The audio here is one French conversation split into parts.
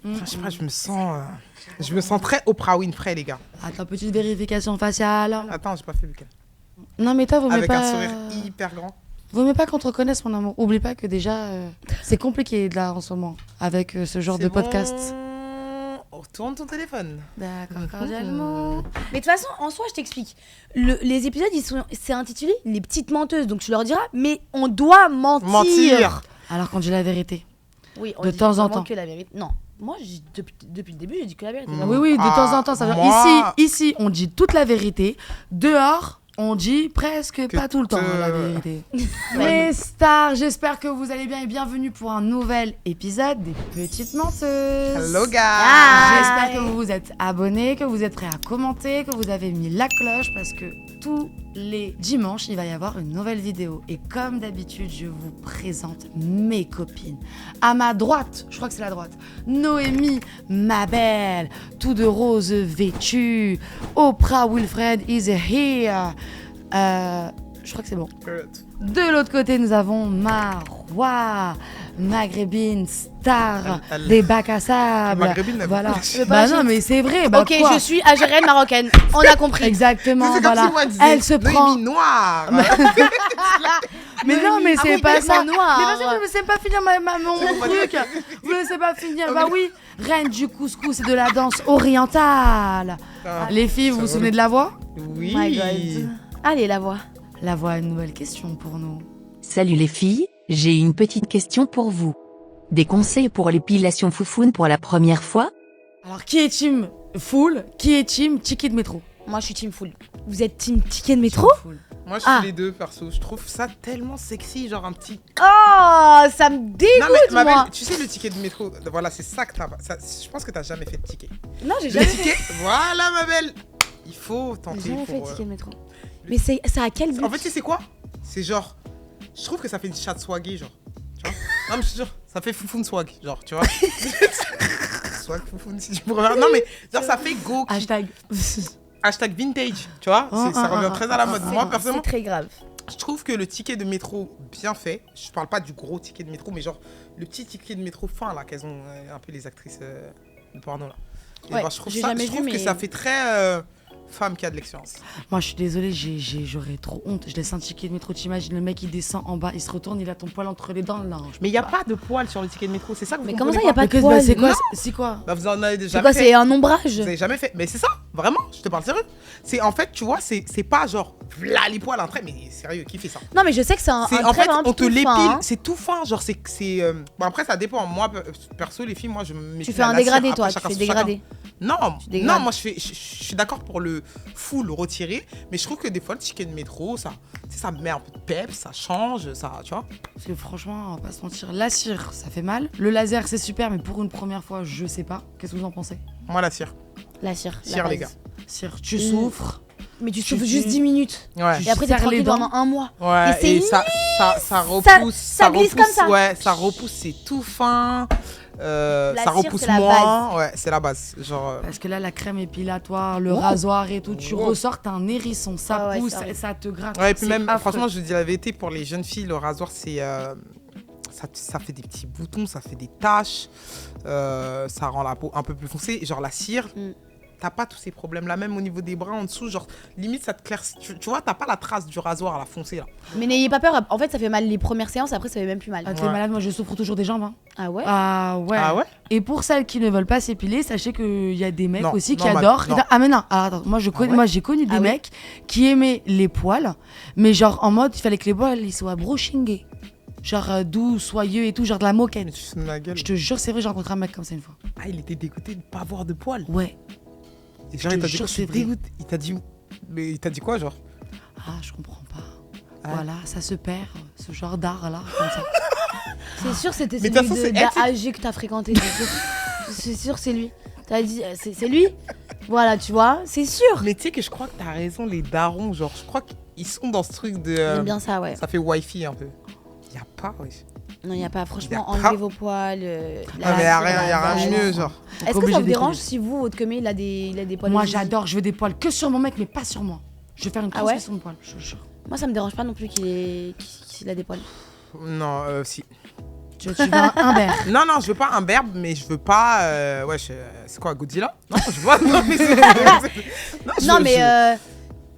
Je sais pas, je me sens très Oprah Winfrey, les gars. Attends, petite vérification faciale. Attends, j'ai pas fait lequel. Non, mais toi, vous Avec pas... un sourire hyper grand. Vaut mieux pas qu'on te reconnaisse, mon amour. Oublie pas que déjà, c'est compliqué là en ce moment avec ce genre de podcast. Tourne ton téléphone. D'accord, cordialement. Mais de toute façon, en soi, je t'explique. Les épisodes, c'est intitulé Les petites menteuses. Donc tu leur diras, mais on doit mentir. Alors qu'on dit la vérité. Oui, on de dit temps en temps. que la vérité. Non, moi, depuis le début, j'ai dit que la vérité. Oui, de temps en temps. Ça veut dire, ici, on dit toute la vérité. Dehors, on dit presque pas tout le temps la vérité. Mes stars, j'espère que vous allez bien et bienvenue pour un nouvel épisode des Petites Menteuses. Hello, guys. J'espère que vous vous êtes abonnés, que vous êtes prêts à commenter, que vous avez mis la cloche parce que tous les dimanches, il va y avoir une nouvelle vidéo. Et comme d'habitude, je vous présente mes copines. À ma droite, je crois que c'est la droite, Noémie, ma belle, tout de rose vêtue. Oprah Wilfred is here. Je crois que c'est bon. De l'autre côté, nous avons Marwa, maghrébine, star des bacs à sable. Maghrébine, voilà. Bah non, mais c'est vrai. Bah ok, quoi je suis algérienne marocaine. On a compris. Exactement, c'est voilà. comme si moi, je disais, Elle se prend. Noémie noire. Mais non, mais c'est pas ça. noir. Mais parce que vous ne laissez pas finir mon truc. Vous ne laissez pas finir. Bah oui, reine du couscous et de la danse orientale. Les filles, vous vous souvenez de la voix? Oui. Oh my God. Allez, la voix. La voix a une nouvelle question pour nous. Salut les filles, j'ai une petite question pour vous. Des conseils pour l'épilation foufoune pour la première fois? Alors, qui est team full? Qui est team ticket de métro? Moi, je suis team full. Vous êtes team ticket de métro? Moi, je suis les deux, perso. Je trouve ça tellement sexy, genre un petit... Oh, ça me dégoûte, non, mais, ma moi. belle, tu sais, le ticket de métro, voilà, c'est ça que t'as... je pense que t'as jamais fait de ticket. Non, j'ai Le jamais ticket, voilà, ma belle. Il faut tenter. J'ai jamais fait pour, ticket de métro. Mais ça a quel but? En fait, tu sais c'est quoi? C'est genre... Je trouve que ça fait une chatte swaguée, genre. Tu vois? Non, mais je te jure, ça fait foufoune swag, genre, tu vois? Swag foufoune, si tu pourrais... Non, mais genre, ça fait go... Hashtag vintage, tu vois? Ça revient très à la mode. Moi, personnellement... C'est très grave. Je trouve que le ticket de métro bien fait, je parle pas du gros ticket de métro, mais genre le petit ticket de métro fin là, qu'elles ont un peu les actrices de porno là. Et Ouais, bah, je trouve, j'ai ça, jamais je trouve vu, que mais- ça fait très femme qui a de l'expérience. Moi, je suis désolée, j'aurais trop honte. Je laisse un ticket de métro, t'imagines, le mec il descend en bas, il se retourne, il a ton poil entre les dents là. Mais il n'y a pas de poils sur le ticket de métro, c'est ça que vous Mais comprenez comment ça, y a pas de Mais poil? c'est quoi? Non. C'est quoi? Bah vous en avez déjà C'est quoi? fait. C'est un ombrage? Vous avez jamais fait. Mais c'est ça, vraiment, je te parle sérieux. C'est en fait, tu vois, c'est pas genre là les poils en trait, mais sérieux, qui fait ça? Non, mais je sais que c'est un C'est trait en fait, vraiment on te tout l'épile, fin, hein. c'est tout fin, genre c'est bon après ça dépend. Moi perso les filles, moi je me Tu fais un dégradé, toi, tu fais dégradé. Non, dégrades. non, moi je suis d'accord pour le full retirer, mais je trouve que des fois le ticket de métro, ça met un peu de peps, ça change, ça, tu vois. Parce que franchement, on va pas se mentir, la cire, ça fait mal. Le laser, c'est super, mais pour une première fois, je sais pas. Qu'est-ce que vous en pensez? Moi la cire, La cire. cire les gars. Cire, tu souffres. Mais tu souffles juste 10 minutes. Ouais. Et après, t'es serres tranquille les dents. pendant un mois. Ouais, c'est et ça repousse, ça glisse repousse, comme ça. Ouais, ça repousse, c'est tout fin. Ça cire, repousse c'est la moins. Ouais, c'est la base. Genre. Parce que là, la crème épilatoire, le rasoir et tout, tu ressors, t'as un hérisson, ça Ah ouais, pousse, c'est vrai. ça te gratte. Ouais, et puis c'est même, affreux. franchement, je dis la vérité, pour les jeunes filles, le rasoir, c'est. Ça fait des petits boutons, ça fait des taches, ça rend la peau un peu plus foncée. Genre la cire, t'as pas tous ces problèmes-là, même au niveau des bras en dessous, genre limite ça te claircit. Tu vois, t'as pas la trace du rasoir à la foncée là. Mais n'ayez pas peur. En fait, ça fait mal les premières séances. Après, ça fait même plus mal. Ah, t'es Ouais. malade, moi je souffre toujours des jambes. Hein. Ah ouais? Ah ouais. Ah ouais? Et pour celles qui ne veulent pas s'épiler, sachez qu'il y a des mecs Non, aussi qui non, adorent. non. Ah mais non, attends, moi j'ai connu des Ah oui. mecs qui aimaient les poils, mais genre en mode il fallait que les poils ils soient brochingés. Genre doux, soyeux et tout, genre de la moquette. Mais tu te fous de ma gueule. Je te jure, c'est vrai, j'ai rencontré un mec comme ça une fois. Ah, il était dégoûté de pas avoir de poils. Ouais. Et genre, te il t'a dit jure, quoi, je suis c'est vrai. dégoûté. Il t'a dit. Mais il t'a dit quoi, genre? Ah, je comprends pas. Ah. Voilà, ça se perd, ce genre d'art là, comme ça. C'est sûr, c'était Mais celui de toute façon, c'est- d'AG que t'as fréquenté. C'est sûr, c'est lui. T'as dit, c'est lui? Voilà, tu vois, c'est sûr. Mais tu sais que je crois que t'as raison, les darons, genre, je crois qu'ils sont dans ce truc de. J'aime bien ça, ouais. Ça fait wifi un peu. Y a pas, ouais. Non, il n'y a pas. Franchement, Y a pas. enlevez vos poils. Ah, mais y a rien de mieux, genre. Est-ce que Obligé ça vous d'être dérange obligé. si vous, votre commis, il a des poils? Moi de zizi? j'adore, je veux des poils que sur mon mec, mais pas sur moi. Je vais faire une Ah ouais transmission de poils, je te jure. Moi, ça me dérange pas non plus qu'il a des poils. Non, si. Tu veux un Humber. Non, je veux pas un berbe, mais je veux pas. C'est quoi, Godzilla? Non, je vois.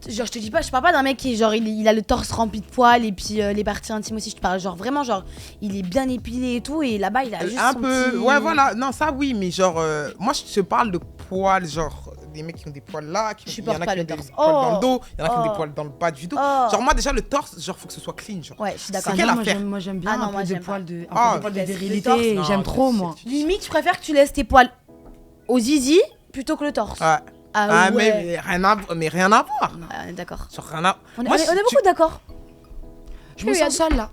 Genre, je te dis pas, je parle pas d'un mec qui est genre, il a le torse rempli de poils et puis les parties intimes aussi. Je te parle genre vraiment, genre, il est bien épilé et tout, et là-bas, il a juste un son peu. petit... Ouais, voilà. Non, ça, oui, mais genre, moi, je te parle de poils, genre, des mecs qui ont des poils là, il y supporte en a pas qui ont le des torse. poils dans le dos, il y en a qui ont Oh. des poils dans le bas du dos. Oh. Genre, moi, déjà, le torse, genre, faut que ce soit clean, genre. Ouais, je suis d'accord. C'est quelle moi, affaire? moi j'aime bien Ah non, un moi, peu des j'aime poils de, Ah, un peu des poils de le virilité. torse, non, J'aime mais trop, c'est- moi. Limite, je préfère que tu laisses tes poils au zizi plutôt que le torse. Ouais. Ah, ouais. mais rien à voir. Ah, d'accord. Genre, rien à... On est Moi, beaucoup d'accord. Je me sens seule là.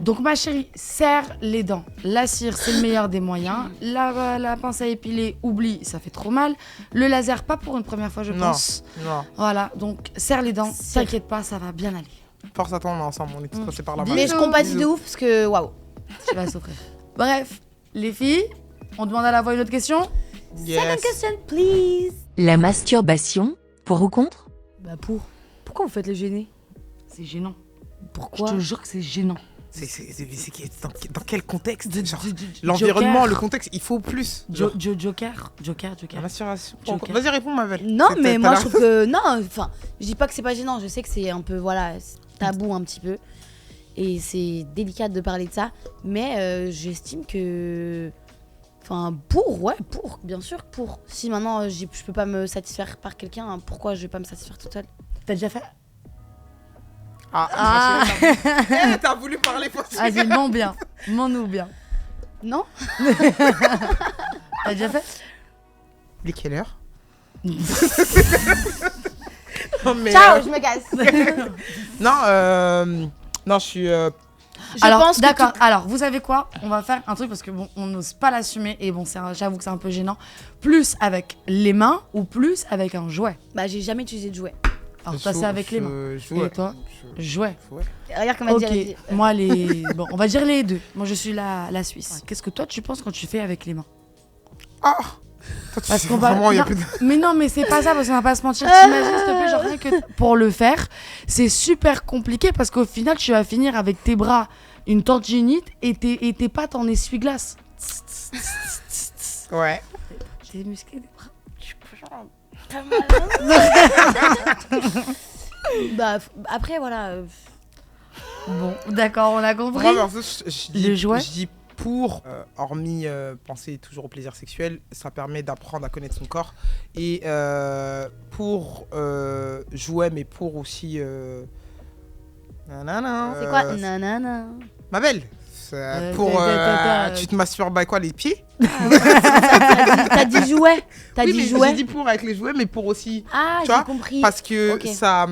Donc ma chérie, serre les dents. La cire, c'est le meilleur des moyens. La pince à épiler, oublie, ça fait trop mal. Le laser, pas pour une première fois, je Non. pense. Non. Voilà, donc serre les dents, Serre. t'inquiète pas, ça va bien aller. Force à toi, on est ensemble, on est tous passés par là-bas. Mais je compatis de ouf parce que waouh. Tu vas souffrir. Bref, les filles, on demande à la voix une autre question. Second question, please. La masturbation, pour ou contre? Bah pour. Pourquoi vous faites le gêner? C'est gênant. Pourquoi? Je te jure que c'est gênant. Dans quel contexte? Genre, Joker. l'environnement, le contexte, il faut plus. Joker. La masturbation. Joker. Vas-y, réponds, ma belle. Non, C'est- mais t'as moi l'air- je trouve que non. Enfin, je dis pas que c'est pas gênant. Je sais que c'est un peu voilà tabou un petit peu et c'est délicat de parler de ça. Mais j'estime que, enfin, pour bien sûr pour. Si maintenant je peux pas me satisfaire par quelqu'un, hein, pourquoi je vais pas me satisfaire toute seule? T'as déjà fait? T'as voulu parler pour ça. Vas-y, mens bien. Mens-nous bien. Non? T'as déjà fait? Il est quelle heure? Non, mais, Ciao, je me casse. non, je suis. Je Alors, pense que d'accord. Alors, vous savez quoi? On va faire un truc parce que bon, on n'ose pas l'assumer et bon, j'avoue que c'est un peu gênant. Plus avec les mains ou plus avec un jouet? Bah j'ai jamais utilisé de jouet. Alors, toi, c'est avec les mains. Et toi? Jouet. Regarde comment Ok, elle dit. moi bon, on va dire les deux. Moi je suis la Suisse. Qu'est-ce que toi tu penses quand tu fais avec les mains? Ah! Toi, tu Parce sais qu'on va. vraiment, il y a Non, plus de- mais non, mais c'est pas ça parce qu'on va pas se mentir. T'imagines s'il te plaît, genre rien que pour le faire, c'est super compliqué parce qu'au final tu vas finir avec tes bras une tendinite et tes pattes en essuie-glace. Ouais. T'es musclé des bras. Bah après voilà. Bon, d'accord, on a compris. Moi, perso, je dis- Le jouet? Je dis pour, hormis penser toujours au plaisir sexuel, ça permet d'apprendre à connaître son corps. Et pour jouer, mais pour aussi. Nanana, C'est quoi? Nanana. Ma belle, pour. Tu te masturbes avec quoi, les pieds? T'as dit jouet. T'as Oui, dit mais jouet. j'ai dit pour avec les jouets, mais pour aussi. Ah, Tu j'ai vois, compris. Parce que Ok. ça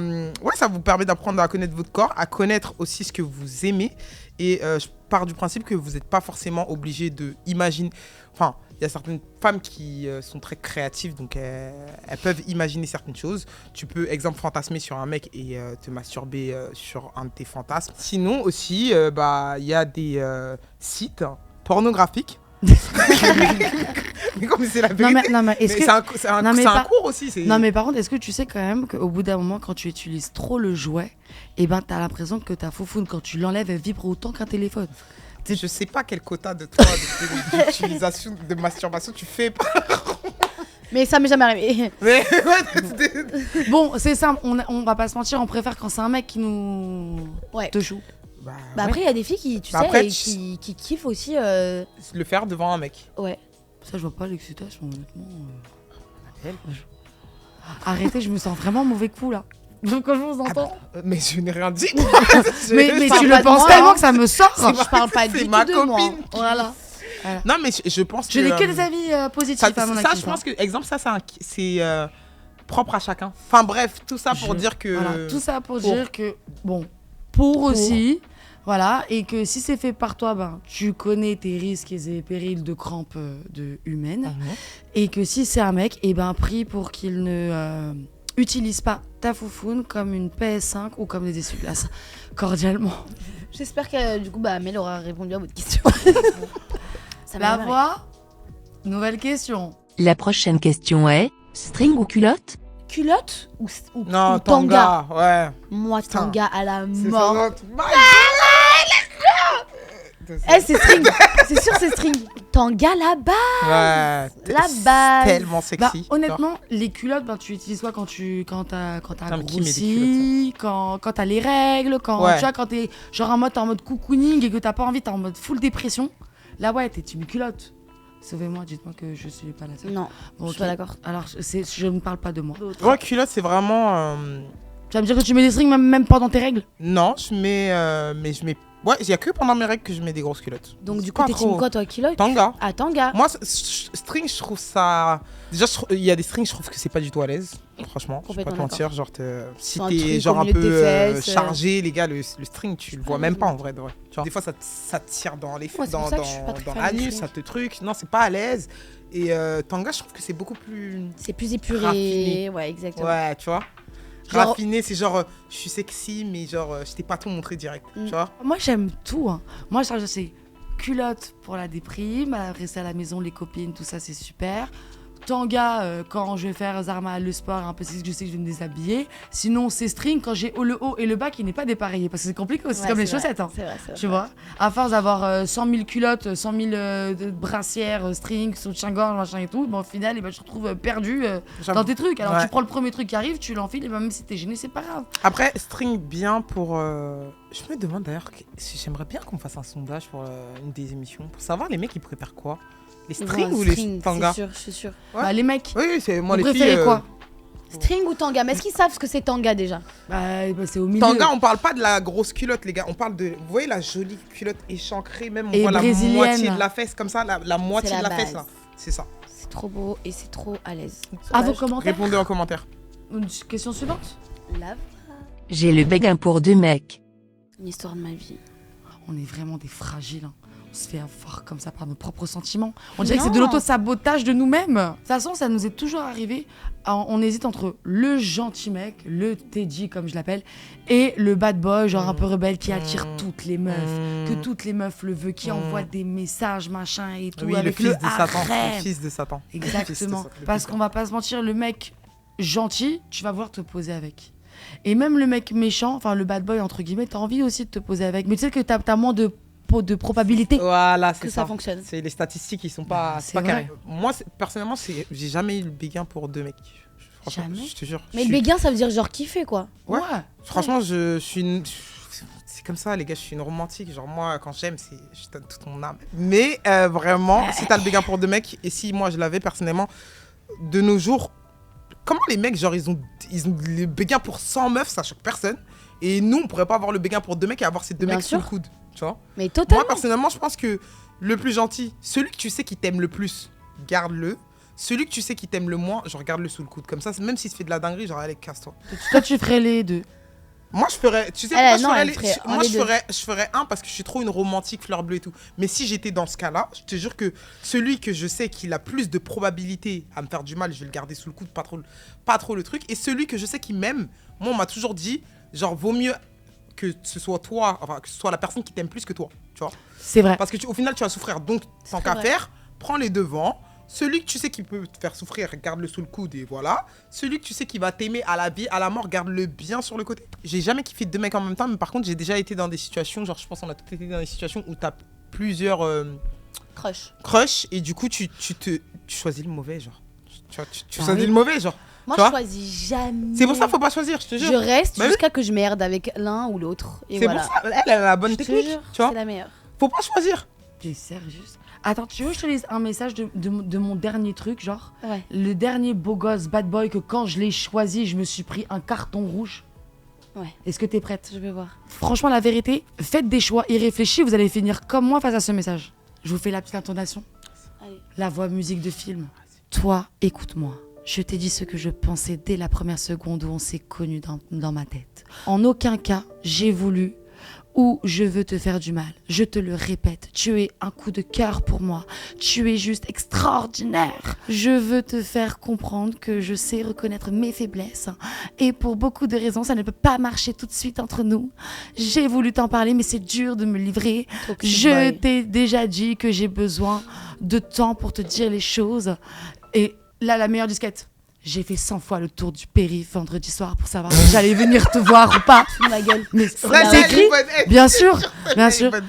vous permet d'apprendre à connaître votre corps, à connaître aussi ce que vous aimez. Et je pars du principe que vous n'êtes pas forcément obligé de imaginer. Enfin, il y a certaines femmes qui sont très créatives, donc elles peuvent imaginer certaines choses. Tu peux, exemple, fantasmer sur un mec et te masturber sur un de tes fantasmes. Sinon aussi, il y a des sites pornographiques. Mais comme c'est la vérité. Non, mais est-ce Mais que. c'est un, Non, mais c'est un pas- cours aussi. C'est... Non mais par contre, est-ce que tu sais quand même qu'au bout d'un moment, quand tu utilises trop le jouet, eh ben t'as l'impression que ta foufoune, quand tu l'enlèves, elle vibre autant qu'un téléphone. Je sais pas quel quota de toi d'utilisation de masturbation tu fais. Mais ça m'est jamais arrivé. Mais Bon, c'est simple, on va pas se mentir, on préfère quand c'est un mec qui nous Ouais. te joue. Bah après, il y a des filles qui, tu Bah sais, après, et tu- qui kiffent aussi. le faire devant un mec. Ouais. Ça, je vois pas l'excitation, honnêtement. Arrêtez, je me sens vraiment mauvais coup là. Donc quand je vous entends. Mais je n'ai rien dit. Mais parle tu pas le de penses moi, tellement hein. que ça me sort. Je parle pas c'est du ma tout de moi. copine. Voilà. Non, mais je pense que. Je n'ai que des avis positifs Ça, à mon ça, actif. je pense que, exemple, ça, c'est propre à chacun. Enfin, bref, tout ça pour dire que. Voilà, tout ça pour pour. dire que, bon, pour aussi, voilà, et que si c'est fait par toi, ben, tu connais tes risques et périls de crampes humaines, et que si c'est un mec, et ben, prie pour qu'il ne utilise pas ta foufoune comme une PS5 ou comme des essuie-glaces, cordialement. J'espère que du coup, bah, Mel aura répondu à votre question. Ça La m'a voix, nouvelle question. La prochaine question est string ou culotte? Culotte ou Non, ou tanga? tanga, ouais. Moi, Putain. tanga à la C'est mort. ça, non, Eh, c'est string. C'est sûr, c'est string. Tanga là-bas. Ouais. La base. Tellement Bah, sexy. honnêtement, les culottes, tu utilises quoi quand t'as Putain, mais qui met des grossi, quand t'as les règles, Ouais. tu vois, quand t'es genre t'es en mode cocooning et que t'as pas envie, t'es en mode full dépression. Là, ouais, t'es team culotte. Sauvez-moi, dites-moi que je suis pas la seule. Non, Bon, je suis pas d'accord. Alors, je ne parle pas de moi. Ouais, culotte, c'est vraiment. Tu vas me dire que tu mets des strings même pendant tes règles? Non, je mets. Mais je mets. Ouais, il y a que pendant mes règles que je mets des grosses culottes. Donc, du C'est coup, pas t'es team trop. quoi, toi, culotte? Tanga. Ah, tanga. Moi, string, je trouve ça. Déjà, il y a des strings, je trouve que c'est pas du tout à l'aise. Franchement, je vais pas te Complètement mentir. Genre, si Faut un t'es truc genre au un milieu de peu tes fesses, chargé, les gars, le string, tu le vois même pas en vrai. Tu vois, des fois, ça te tire dans les Ouais, c'est pour ça que je suis pas très dans fan du l'anus, string. ça te truc. Non, c'est pas à l'aise. Et tanga, je trouve que c'est beaucoup plus. C'est plus épuré. Raffiné. Ouais, exactement. Ouais, tu vois. Genre- Raffiné, c'est genre, je suis sexy, mais genre, je t'ai pas tout montré direct. Mm. Tu vois. Moi, j'aime tout. Hein. Moi, c'est culotte pour la déprime, rester à la maison, les copines, tout ça, c'est super. Tanga, quand je vais faire Zarma, le sport, un peu sexy, je sais que je vais me déshabiller. Sinon, c'est string quand j'ai le haut et le bas qui n'est pas dépareillé. Parce que c'est compliqué aussi, Ouais, comme les c'est vrai, chaussettes. Hein. C'est vrai, c'est vrai. Tu vois, à force d'avoir 100 000 culottes, 100 000 brassières, strings, soutien-gorge, machin et tout, bon, au final, tu te retrouves perdu dans tes trucs. Alors Ouais. tu prends le premier truc qui arrive, tu l'enfiles, et même si t'es gêné, c'est pas grave. Après, string bien pour. Je me demande d'ailleurs si j'aimerais bien qu'on fasse un sondage pour une des émissions pour savoir les mecs ils préfèrent quoi, les strings ou les tangas. C'est sûr, je suis sûre. Ouais. Bah, les mecs, Oui, oui, c'est moi vous les filles. préférez quoi? String ou tanga? Mais est-ce qu'ils savent ce que c'est tanga déjà? Bah, c'est au milieu. Tanga, on parle pas de la grosse culotte, les gars. On parle de. Vous voyez la jolie culotte échancrée, même on Et voit la brésilienne. moitié de la fesse comme ça, la moitié C'est de la la fesse base. là. C'est ça. C'est trop beau et c'est trop à l'aise. À vos Sauvage. commentaires. Répondez en commentaire. Une question suivante. Lave. J'ai le béguin pour 2 mecs. Une histoire de ma vie. On est vraiment des fragiles. Hein. On se fait avoir comme ça par nos propres sentiments. On dirait que c'est de Non. l'auto-sabotage de nous-mêmes. De toute façon, ça nous est toujours arrivé. On hésite entre le gentil mec, le Teddy comme je l'appelle, et le bad boy, genre un peu rebelle, qui attire toutes les meufs. Que toutes les meufs le veulent, qui envoie des messages, machin et tout. Oui, avec le fils de Satan. harem. Le fils de Satan. Exactement. Le Parce qu'on va pas se mentir, le mec gentil, tu vas vouloir te poser avec. Et même le mec méchant, enfin le bad boy entre guillemets, t'as envie aussi de te poser avec. Mais tu sais que t'as moins de probabilité. Voilà, c'est Que ça fonctionne. C'est les statistiques qui sont pas, C'est pas vrai. carrées. Moi, personnellement, j'ai jamais eu le béguin pour 2 mecs. Franchement, Jamais. je te jure. Mais je le suis- béguin, ça veut dire genre kiffer quoi. Ouais. Franchement, je suis une. C'est comme ça, les gars, je suis une romantique. Genre, moi, quand j'aime, je donne toute mon âme. Mais vraiment, si t'as le béguin pour 2 mecs, et si moi je l'avais personnellement, de nos jours, comment les mecs, genre, ils ont le béguin pour 100 meufs, ça choque personne. Et nous, on pourrait pas avoir le béguin pour 2 mecs et avoir ces 2 Bien mecs sous le sûr. coude. Tu vois? Mais totalement. Moi, personnellement, je pense que le plus gentil, celui que tu sais qui t'aime le plus, garde-le. Celui que tu sais qui t'aime le moins, genre, garde-le sous le coude. Comme ça, même s'il se fait de la dinguerie, genre, allez, casse-toi. Toi, tu ferais les deux. Moi, je ferais. Tu sais, Elle, moi, non, elle je ferait ferais, moi, les je deux. ferais, je ferais un parce que je suis trop une romantique fleur bleue et tout. Mais si j'étais dans ce cas-là, je te jure que celui que je sais qu'il a plus de probabilité à me faire du mal, je vais le garder sous le coude, pas trop le truc. Et celui que je sais qui m'aime, moi, on m'a toujours dit, genre, vaut mieux que ce soit toi, enfin, que ce soit la personne qui t'aime plus que toi, tu vois. C'est vrai. Parce que au final, tu vas souffrir. Donc, tant très qu'à vrai. faire, prends les devants. Celui que tu sais qui peut te faire souffrir, garde-le sous le coude et voilà. Celui que tu sais qui va t'aimer à la vie, à la mort, garde-le bien sur le côté. J'ai jamais kiffé 2 mecs en même temps, mais par contre, j'ai déjà été dans des situations, genre je pense qu'on a tous été dans des situations où t'as plusieurs Crush. crushs et du coup, tu choisis le mauvais, genre. Tu vois, tu Ah choisis oui. le mauvais, genre. Moi, Tu je vois choisis jamais. C'est pour ça, faut pas choisir, je te jure. Je reste Bah oui. jusqu'à que je merde avec l'un ou l'autre. Et C'est voilà. pour ça, elle a la bonne Je te technique, jure, tu vois. c'est la meilleure. Faut pas choisir. T'es sérieux? Attends, tu veux que je te lise un message de mon dernier truc, genre Ouais. le dernier beau gosse bad boy que quand je l'ai choisi, je me suis pris un carton rouge. Ouais. Est-ce que t'es prête? Je vais voir. Franchement, la vérité, faites des choix irréfléchis, vous allez finir comme moi face à ce message. Je vous fais la petite intonation. Allez. La voix musique de film. Toi, écoute-moi. Je t'ai dit ce que je pensais dès la première seconde où on s'est connus dans ma tête. En aucun cas, j'ai voulu ou je veux te faire du mal. Je te le répète, tu es un coup de cœur pour moi. Tu es juste extraordinaire. Je veux te faire comprendre que je sais reconnaître mes faiblesses. Et pour beaucoup de raisons, ça ne peut pas marcher tout de suite entre nous. J'ai voulu t'en parler, mais c'est dur de me livrer. Toxic Je boy. t'ai déjà dit que j'ai besoin de temps pour te dire les choses. Et là, la meilleure disquette. J'ai fait 100 fois le tour du périph' vendredi soir pour savoir si j'allais venir te voir ou pas. Sous ma gueule. Mais Celle-là, c'est elle est écrit, bonne, elle. bien sûr, Celle-là, bien elle est sûr. bonne.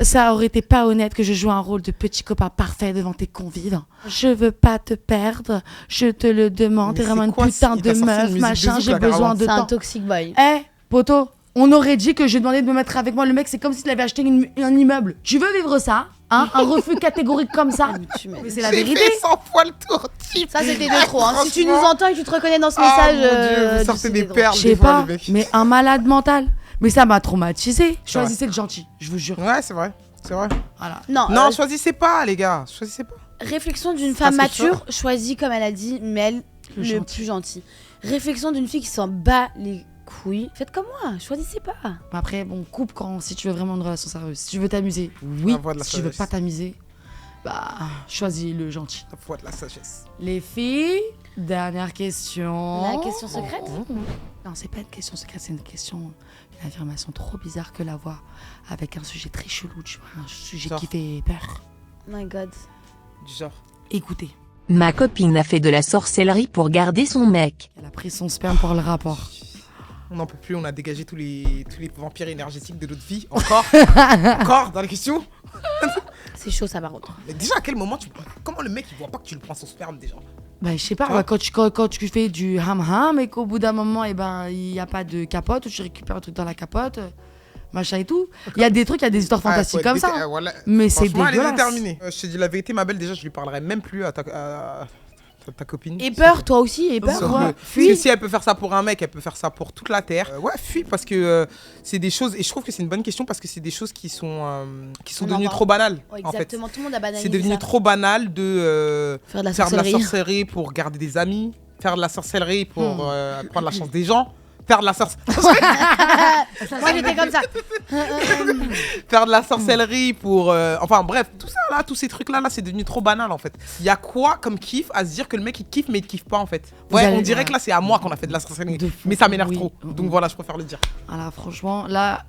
Ça aurait été pas honnête que je joue un rôle de petit copain parfait devant tes convives. Je veux pas te perdre, je te le demande. T'es Mais vraiment c'est une quoi, putain il t'a de sorti une meuf, musique machin, de zouk, j'ai là, besoin de C'est un temps. toxic boy. Eh, poto, on aurait dit que je demandais de me mettre avec moi. Le mec, c'est comme s'il avait acheté un immeuble. Tu veux vivre ça, hein? Un refus catégorique comme ça? Mais c'est la J'ai vérité. fait 100 fois le tour, type. Ça, c'était de trop. Hein. Si tu nous Franchement. entends et que tu te reconnais dans ce Ah, message, mon Dieu, vous tu sortez sais des droits. perles. Je sais des fois, pas, les mecs. mais un malade mental. Mais ça m'a traumatisé. Choisissez le gentil, je vous jure. Ouais, c'est vrai. C'est vrai. Voilà. Non, Non, choisissez pas, les gars. Choisissez pas. réflexion d'une C'est femme parce que tu mature, choisie comme elle a dit, Mel, Le le gentil. plus gentil. Réflexion d'une fille qui s'en bat les couilles. Faites comme moi, choisissez pas. Après, bon, coupe quand si tu veux vraiment une relation sérieuse. Si tu veux t'amuser, oui. La voix de la Si tu veux sagesse. pas t'amuser, bah, choisis le gentil. La foi de la sagesse. Les filles, dernière question. La question secrète. Non, c'est pas une question secrète, c'est une question, une affirmation trop bizarre que la voix, avec un sujet très chelou, tu vois, un sujet Genre. qui fait peur. Oh my god. Du genre. Écoutez, Ma copine a fait de la sorcellerie pour garder son mec. elle a pris son sperme pour le rapport. On n'en peut plus, on a dégagé tous les vampires énergétiques de notre vie. Encore. Encore dans la question. C'est chaud ça par contre. Mais déjà, à quel moment comment le mec il voit pas que tu le prends son sperme déjà? Bah, je sais pas, Tu vois quand tu fais du ham-ham et qu'au bout d'un moment, eh ben, il n'y a pas de capote, ou tu récupères un truc dans la capote, machin et tout. Il y a des trucs, il y a des histoires fantastiques Ouais, faut comme être ça. déter- voilà. Mais c'est Franchement, elle est dégueulasse. déterminée. Je te dis la vérité, ma belle, déjà, je lui parlerai même plus à ta copine. Et peur, toi aussi, et peur. Sur quoi. le- Fuis. Parce que si elle peut faire ça pour un mec, elle peut faire ça pour toute la terre. Ouais, fuis parce que c'est des choses, et je trouve que c'est une bonne question parce que c'est des choses qui sont On en devenues parle. trop banales. Ouais, en fait. exactement, tout le monde a banalisé C'est devenu ça. trop banal de Faire de la faire de la sorcellerie. sorcellerie pour garder des amis, faire de la sorcellerie pour prendre la chance des gens, faire de la sorcellerie. Moi j'étais comme ça. Faire de la sorcellerie pour... enfin bref, tout ça là, tous ces trucs là, c'est devenu trop banal en fait. Il y a quoi comme kiff à se dire que le mec il kiffe mais il kiffe pas en fait. Vous Ouais, allez- on dirait que là c'est à moi qu'on a fait de la sorcellerie. De fou. Mais ça m'énerve Oui. trop. Donc voilà, je préfère le dire. Voilà, franchement, là,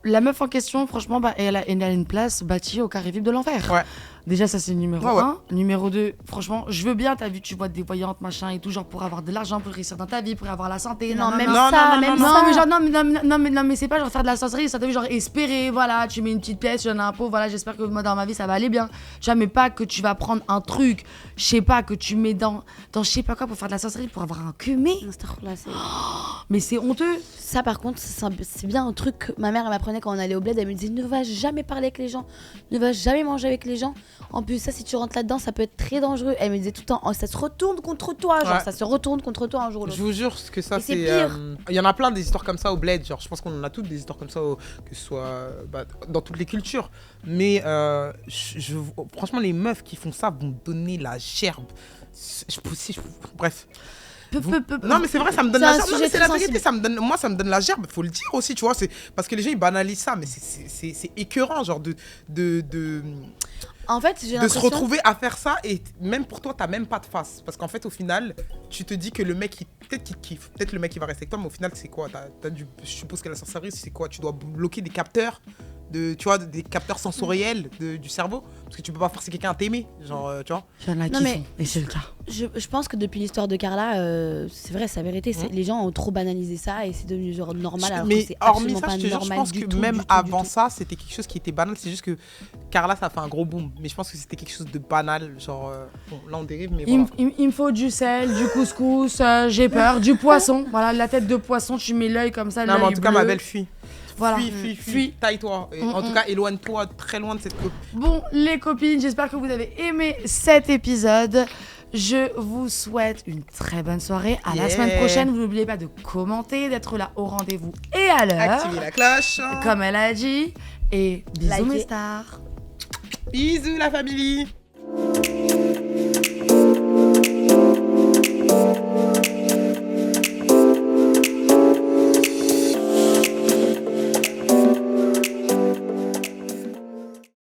la meuf en question, franchement, bah, elle a une place bâtie au carré VIP de l'enfer. Ouais. Déjà, ça, c'est numéro Ouais, ouais. 1. Numéro 2, franchement, je veux bien, t'as vu, tu vois des voyantes, machin et tout, genre pour avoir de l'argent, pour réussir dans ta vie, pour avoir la santé. Non, nanana. même Non, ça, non, même non, ça. Non, mais genre, non, mais c'est pas genre faire de la sorcellerie, ça te fait genre espérer, voilà, tu mets une petite pièce, tu donnes un pot, voilà, j'espère que moi dans ma vie ça va aller bien. Jamais pas que tu vas prendre un truc, je sais pas, que tu mets dans je sais pas quoi pour faire de la sorcellerie, pour avoir un cumé. Astaghfirullah, c'est- Mais c'est honteux. Ça par contre, c'est bien un truc que ma mère elle m'apprenait quand on allait au bled. Elle me disait ne va jamais parler avec les gens, ne va jamais manger avec les gens. En plus, ça, si tu rentres là-dedans, ça peut être très dangereux. Elle me disait tout le temps oh, ça se retourne contre toi, genre Ouais. ça se retourne contre toi un jour ou Je l'autre. vous jure que ça Et c'est c'est... pire. Il y en a plein des histoires comme ça au bled. Genre, je pense qu'on en a toutes des histoires comme ça, que ce soit dans toutes les cultures. Mais franchement, les meufs qui font ça vont donner la gerbe. Bref. Non mais c'est vrai, ça me donne C'est la un gerbe. Non, sujet mais c'est très la vérité, sensible. moi ça me donne la gerbe, faut le dire aussi, tu vois, c'est parce que les gens ils banalisent ça, mais c'est écœurant genre de En fait, j'ai se l'impression. retrouver à faire ça et même pour toi t'as même pas de face parce qu'en fait au final tu te dis que le mec peut-être qu'il kiffe, peut-être le mec il va rester avec toi, mais au final c'est quoi, je suppose que la sorcellerie c'est quoi, tu dois bloquer des capteurs tu vois, des capteurs sensoriels du cerveau parce que tu peux pas forcer quelqu'un à t'aimer, genre tu vois. Il y en a Non, qui mais- font, et c'est le cas. Je pense que depuis l'histoire de Carla, c'est vrai, c'est la vérité. Les gens ont trop banalisé ça et c'est devenu genre normal. Alors que Mais c'est hormis absolument ça, pas je te jure, je normal pense du que tout, même du tout, avant du tout. ça, c'était quelque chose qui était banal. C'est juste que Carla, ça a fait un gros boom. Mais je pense que c'était quelque chose de banal. Genre, bon, là on dérive, mais voilà. Il me faut du sel, du couscous, j'ai peur, du poisson. Voilà, la tête de poisson, tu mets l'œil comme ça, Non, mais en l'œil tout cas, ma bleu. belle, fuis. Voilà. Fuis. Taille-toi. Et en tout cas, éloigne-toi très loin de cette copine. Bon, les copines, j'espère que vous avez aimé cet épisode. Je vous souhaite une très bonne soirée. À la Yeah. semaine prochaine. Vous n'oubliez pas de commenter, d'être là au rendez-vous et à l'heure. Activez la cloche. Comme elle a dit. Et bisous Likez. mes stars. Bisous, la famille.